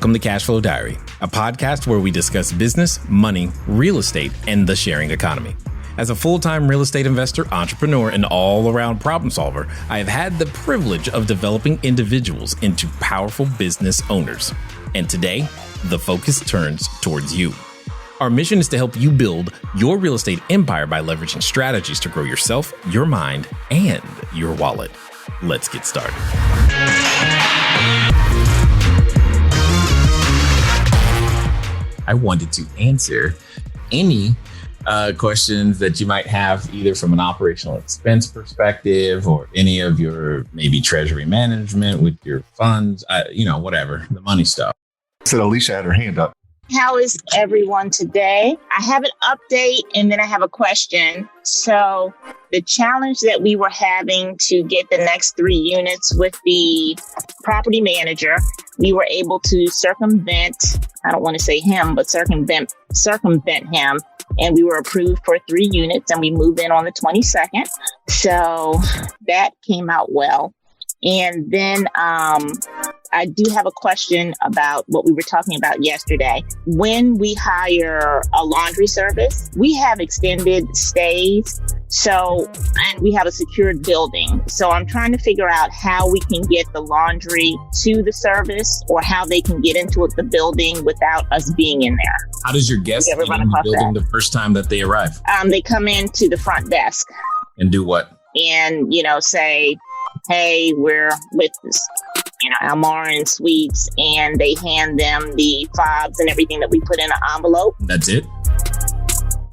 Welcome to Cashflow Diary, a podcast where we discuss business, money, real estate, and the sharing economy. As a full-time real estate investor, entrepreneur, and all-around problem solver, I have had the privilege of developing individuals into powerful business owners. And today, the focus turns towards you. Our mission is to help you build your real estate empire by leveraging strategies to grow yourself, your mind, and your wallet. Let's get started. I wanted to answer any questions that you might have, either from an operational expense perspective or any of your maybe treasury management with your funds, whatever, the money stuff. So Alicia had her hand up. How is everyone today? I have an update and then I have a question. So the challenge that we were having to get the next 3 units with the property manager, we were able to circumvent, I don't want to say him, but circumvent him. And we were approved for 3 units and we moved in on the 22nd. So that came out well. And then I do have a question about what we were talking about yesterday. When we hire a laundry service, we have extended stays. And we have a secured building. So I'm trying to figure out how we can get the laundry to the service or how they can get into the building without us being in there. How does your guest get in the building the first time that they arrive? They come into the front desk. And do what? And, say, hey, we're with this, Almarin Suites, and they hand them the fobs and everything that we put in an envelope. That's it?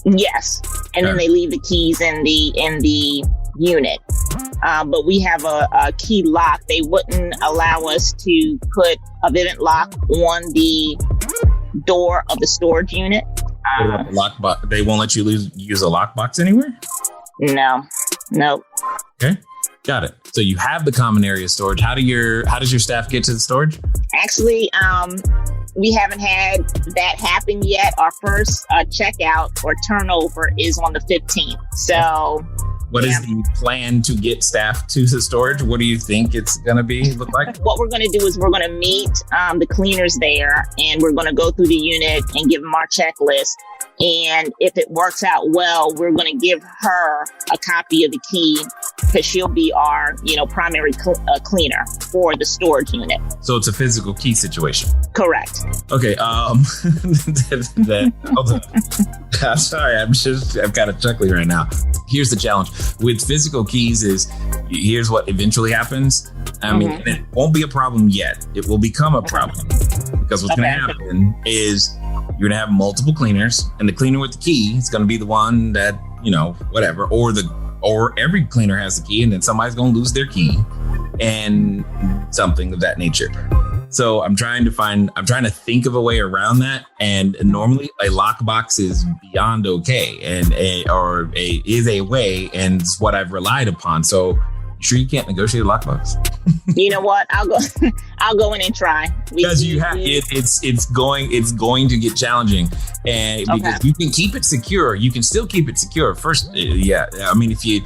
Yes. And then they leave the keys in the unit. But we have a key lock. They wouldn't allow us to put a Vivint lock on the door of the storage unit. What about the lockbox? They won't let you use a lockbox anywhere? No. Nope. Okay. Got it. So you have the common area storage. How does your staff get to the storage? Actually, we haven't had that happen yet. Our first checkout or turnover is on the 15th. So what is the plan to get staff to the storage? What do you think it's going to look like? What we're going to do is we're going to meet the cleaners there, and we're going to go through the unit and give them our checklist. And if it works out well, we're going to give her a copy of the key because she'll be our, primary cleaner for the storage unit. So it's a physical key situation. Correct. Okay. I'm sorry. I'm kind of chuckling right now. Here's the challenge with physical keys here's what eventually happens. I mean, it won't be a problem yet. It will become a problem because what's going to happen is you're going to have multiple cleaners, and the cleaner with the key is going to be the one that, whatever, or every cleaner has the key, and then somebody's going to lose their key and something of that nature. So I'm trying to think of a way around that. And normally a lockbox is beyond okay is a way, and it's what I've relied upon. So you sure you can't negotiate a lockbox? You know what? I'll go in and try. Because it's going to get challenging, and because you can keep it secure, you can still keep it secure. First, I mean, if you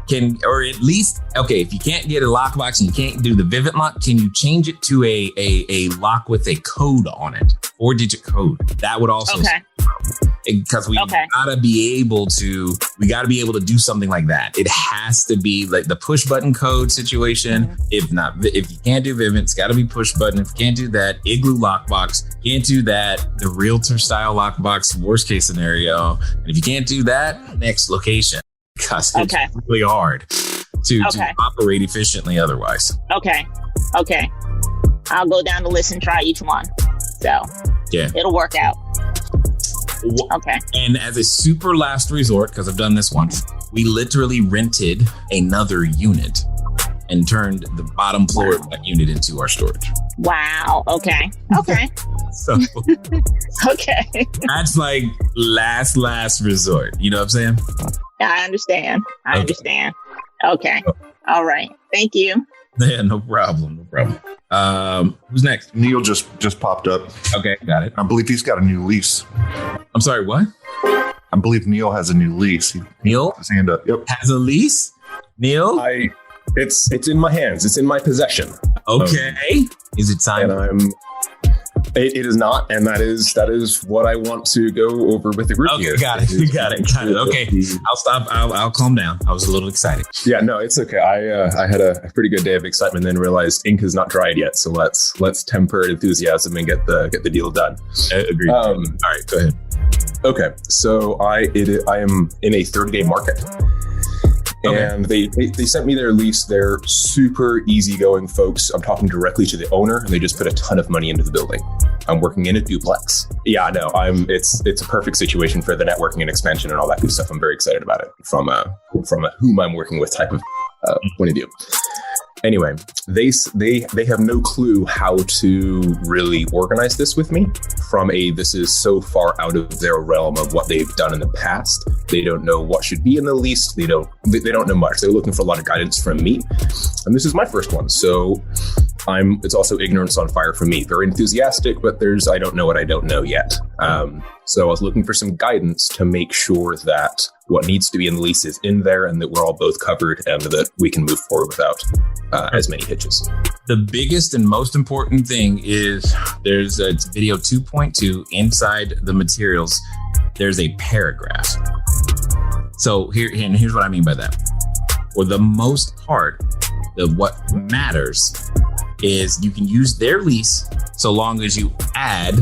can, or at least, if you can't get a lockbox and you can't do the Vivint lock, can you change it to a lock with a code on it, 4-digit code? That would also. Because we gotta be able to do something like that. It has to be like the push button code situation. If you can't do Vivint, it's gotta be push button. If you can't do that, Igloo lockbox. Can't do that, the realtor style lockbox, worst case scenario. And if you can't do that, next location. Because it's really hard to operate efficiently otherwise. Okay. I'll go down the list and try each one. So it'll work out. Okay. And as a super last resort, because I've done this once, we literally rented another unit and turned the bottom floor of that unit into our storage. Wow. Okay. So that's like last resort. You know what I'm saying? I understand. Okay. All right. Thank you. Yeah, no problem. Who's next? Neil just popped up. Okay, got it. I believe he's got a new lease. I'm sorry, what? I believe Neil has a new lease. Neil his hand up. Yep. Has a lease? Neil? It's in my hands. It's in my possession. Okay. Is it signed? And It is not, and that is what I want to go over with the group here. Got it. Okay, I'll stop. I'll calm down. I was a little excited. Yeah, no, it's okay. I had a pretty good day of excitement, then realized ink is not dried yet. So let's temper enthusiasm and get the deal done. Agreed. All right, go ahead. Okay, so I am in a 30-day market. Okay. And they sent me their lease. They're super easygoing folks. I'm talking directly to the owner, and they just put a ton of money into the building. I'm working in a duplex. Yeah, no, it's a perfect situation for the networking and expansion and all that good stuff. I'm very excited about it from a whom I'm working with type of point of view. Anyway, they have no clue how to really organize this with me this is so far out of their realm of what they've done in the past. They don't know what should be in the lease. They don't know much. They're looking for a lot of guidance from me. And this is my first one. So it's also ignorance on fire for me. Very enthusiastic, but I don't know what I don't know yet. So I was looking for some guidance to make sure that what needs to be in the lease is in there and that we're all both covered and that we can move forward without as many hitches. The biggest and most important thing is there's video 2.2 inside the materials. There's a paragraph. So here's what I mean by that. For the most part, what matters is you can use their lease so long as you add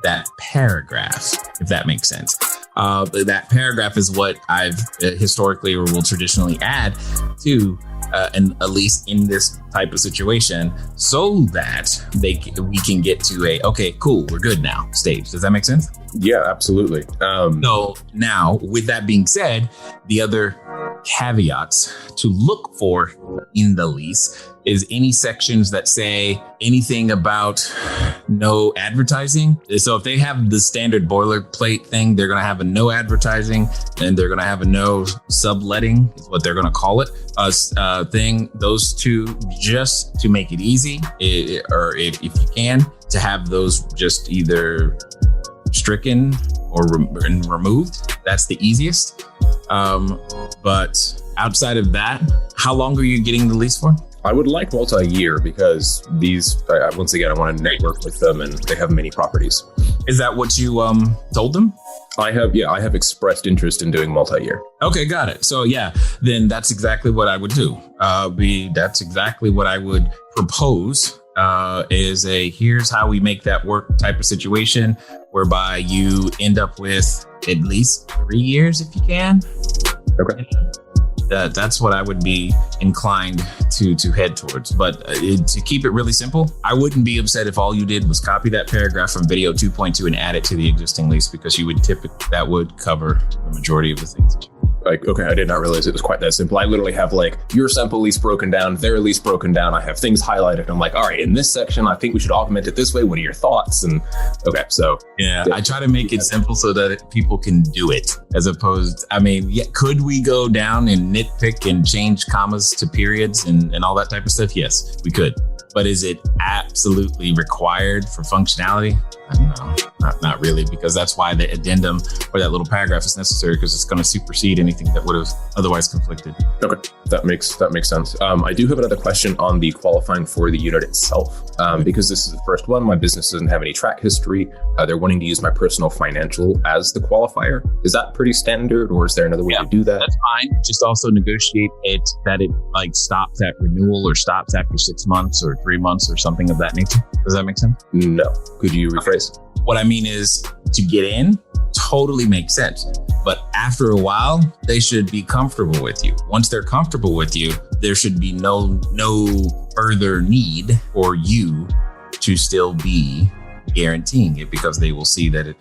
that paragraph, if that makes sense. That paragraph is what I've historically or will traditionally add to a lease in this type of situation so that we can get to okay, cool, we're good now stage. Does that make sense? Yeah, absolutely. So now, with that being said, the other caveats to look for in the lease is any sections that say anything about no advertising. So if they have the standard boilerplate thing, they're going to have a no advertising and they're going to have a no subletting is what they're going to call it thing. Those two, just to make it easy, or if you can, to have those just either stricken or removed. That's the easiest. But outside of that, how long are you getting the lease for? I would like multi-year because these, once again, I want to network with them and they have many properties. Is that what you told them? I have expressed interest in doing multi-year. Okay, got it. So yeah, then that's exactly what I would do. That's exactly what I would propose. Here's how we make that work type of situation whereby you end up with at least 3 years if you can. Okay. That's what I would be inclined to head towards. But to keep it really simple, I wouldn't be upset if all you did was copy that paragraph from video 2.2 and add it to the existing lease, because that would cover the majority of the things that you need. Like, okay, I did not realize it was quite that simple. I literally have like your sample lease broken down, their lease broken down. I have things highlighted. I'm like, all right, in this section, I think we should augment it this way. What are your thoughts? And okay, so. Yeah, I try to make it simple so that people can do it as opposed, could we go down and nitpick and change commas to periods and all that type of stuff? Yes, we could. But is it absolutely required for functionality? I don't know. Not really, because that's why the addendum or that little paragraph is necessary, because it's going to supersede anything that would have otherwise conflicted. Okay, that makes sense. I do have another question on the qualifying for the unit itself, because this is the first one. My business doesn't have any track history. They're wanting to use my personal financial as the qualifier. Is that pretty standard, or is there another way to do that? That's fine. Just also negotiate it that it like stops at renewal or stops after 6 months or 3 months or something of that nature. Does that make sense? No. Could you rephrase? What I mean is, to get in totally makes sense. But after a while, they should be comfortable with you. Once they're comfortable with you, there should be no further need for you to still be guaranteeing it, because they will see that it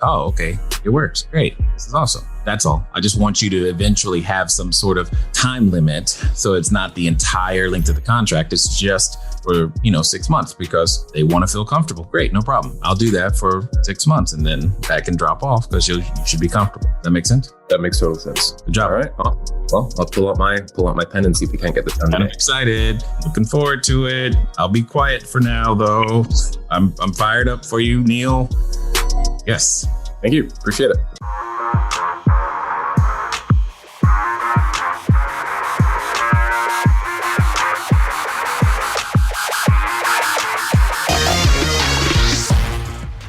works. Great. This is awesome. That's all. I just want you to eventually have some sort of time limit. So it's not the entire length of the contract. It's just for, 6 months, because they want to feel comfortable. Great. No problem. I'll do that for 6 months, and then that can drop off because you should be comfortable. That makes sense? That makes total sense. Good job. All right. Well, I'll pull out my pen and see if we can't get this done today. I'm excited. Looking forward to it. I'll be quiet for now, though. I'm fired up for you, Neil. Yes. Thank you. Appreciate it.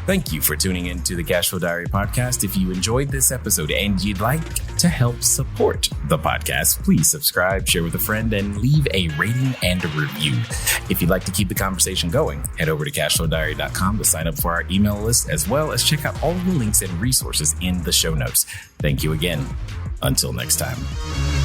Thank you for tuning in to the Cashflow Diary podcast. If you enjoyed this episode and you'd like to help support the podcast, please subscribe, share with a friend, and leave a rating and a review. If you'd like to keep the conversation going, head over to CashFlowDiary.com to sign up for our email list, as well as check out all the links and resources in the show notes. Thank you again. Until next time.